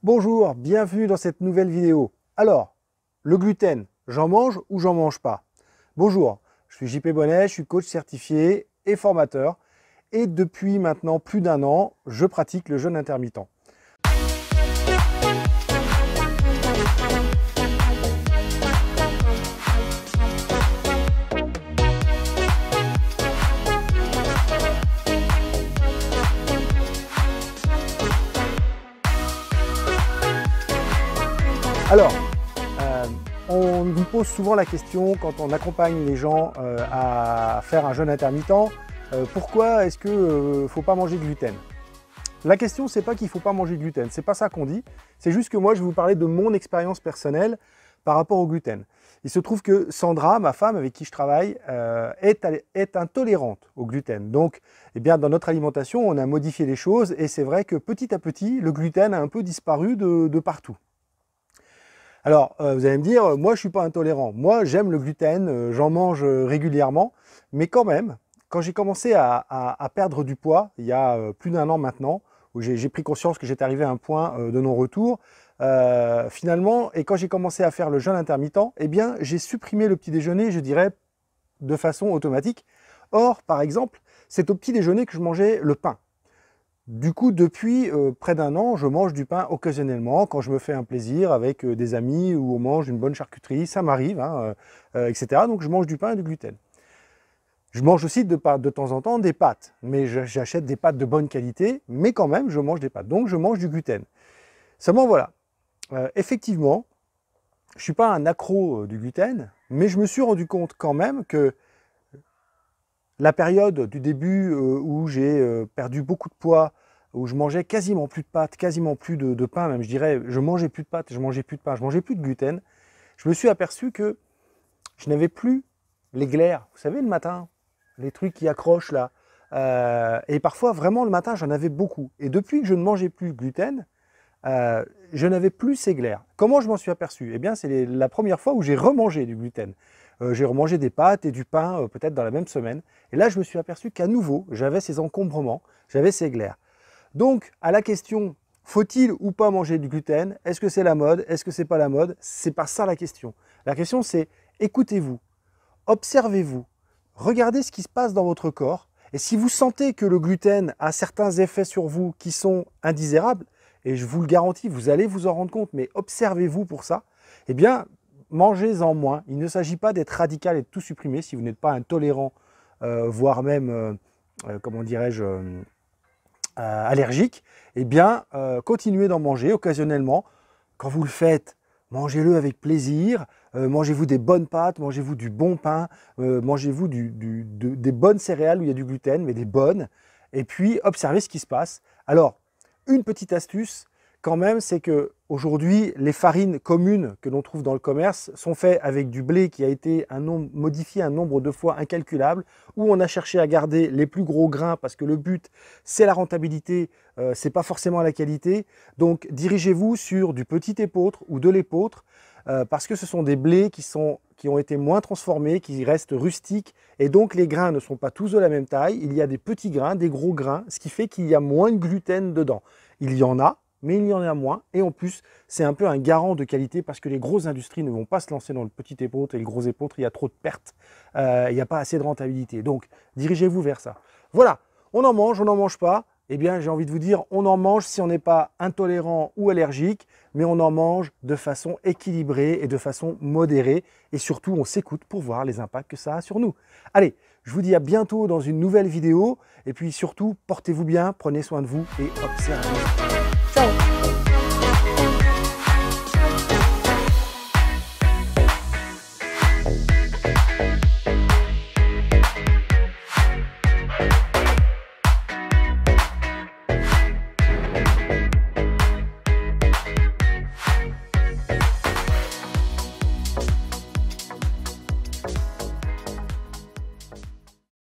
Bonjour, bienvenue dans cette nouvelle vidéo. Alors, le gluten, j'en mange ou j'en mange pas? Bonjour, je suis JP Bonnet, je suis coach certifié et formateur et depuis maintenant plus d'un an, je pratique le jeûne intermittent. Alors, on vous pose souvent la question quand on accompagne les gens à faire un jeûne intermittent, pourquoi est-ce qu'il ne faut pas manger de gluten? La question, c'est pas qu'il ne faut pas manger de gluten, c'est pas ça qu'on dit, c'est juste que moi je vais vous parler de mon expérience personnelle par rapport au gluten. Il se trouve que Sandra, ma femme avec qui je travaille, est intolérante au gluten. Donc, eh bien, dans notre alimentation, on a modifié les choses et c'est vrai que petit à petit, le gluten a un peu disparu de partout. Alors, vous allez me dire, moi je ne suis pas intolérant, moi j'aime le gluten, j'en mange régulièrement, mais quand même, quand j'ai commencé à perdre du poids, il y a plus d'un an maintenant, où j'ai pris conscience que j'étais arrivé à un point de non-retour, finalement, et quand j'ai commencé à faire le jeûne intermittent, eh bien j'ai supprimé le petit déjeuner, je dirais, de façon automatique. Or, par exemple, c'est au petit déjeuner que je mangeais le pain. Du coup, depuis près d'un an, je mange du pain occasionnellement, quand je me fais un plaisir avec des amis ou on mange une bonne charcuterie, ça m'arrive, hein, etc. Donc je mange du pain et du gluten. Je mange aussi de temps en temps des pâtes, mais j'achète des pâtes de bonne qualité, mais quand même, je mange des pâtes. Donc je mange du gluten. Seulement voilà, effectivement, je ne suis pas un accro du gluten, mais je me suis rendu compte quand même que la période du début où j'ai perdu beaucoup de poids, où je mangeais quasiment plus de pâtes, quasiment plus de pain, même je dirais, je mangeais plus de pâtes, je mangeais plus de pain, je mangeais plus de gluten, je me suis aperçu que je n'avais plus les glaires, vous savez le matin, les trucs qui accrochent là, et parfois vraiment le matin j'en avais beaucoup. Et depuis que je ne mangeais plus de gluten, je n'avais plus ces glaires. Comment je m'en suis aperçu? Eh bien c'est la première fois où j'ai remangé du gluten. J'ai remangé des pâtes et du pain peut-être dans la même semaine. Et là, je me suis aperçu qu'à nouveau, j'avais ces encombrements, j'avais ces glaires. Donc, à la question, faut-il ou pas manger du gluten? Est-ce que c'est la mode? Est-ce que c'est pas la mode? C'est pas ça la question. La question, c'est écoutez-vous, observez-vous, regardez ce qui se passe dans votre corps. Et si vous sentez que le gluten a certains effets sur vous qui sont indésirables, et je vous le garantis, vous allez vous en rendre compte, mais observez-vous pour ça, eh bien, mangez-en moins. Il ne s'agit pas d'être radical et de tout supprimer si vous n'êtes pas intolérant, voire même, comment dirais-je, allergique. Eh bien, continuez d'en manger occasionnellement. Quand vous le faites, mangez-le avec plaisir. Mangez-vous des bonnes pâtes, mangez-vous du bon pain, mangez-vous des bonnes céréales où il y a du gluten, mais des bonnes. Et puis, observez ce qui se passe. Alors, une petite astuce, quand même, c'est que aujourd'hui, les farines communes que l'on trouve dans le commerce sont faites avec du blé qui a été modifié un nombre de fois incalculable, où on a cherché à garder les plus gros grains parce que le but, c'est la rentabilité, c'est pas forcément la qualité. Donc, dirigez-vous sur du petit épeautre ou de l'épeautre parce que ce sont des blés qui ont été moins transformés, qui restent rustiques et donc les grains ne sont pas tous de la même taille. Il y a des petits grains, des gros grains, ce qui fait qu'il y a moins de gluten dedans. Il y en a, mais il y en a moins, et en plus, c'est un peu un garant de qualité parce que les grosses industries ne vont pas se lancer dans le petit épeautre et le gros épeautre, il y a trop de pertes, il n'y a pas assez de rentabilité. Donc, dirigez-vous vers ça. Voilà, on en mange pas, eh bien, j'ai envie de vous dire, on en mange si on n'est pas intolérant ou allergique, mais on en mange de façon équilibrée et de façon modérée, et surtout, on s'écoute pour voir les impacts que ça a sur nous. Allez, je vous dis à bientôt dans une nouvelle vidéo, et puis surtout, portez-vous bien, prenez soin de vous et observez.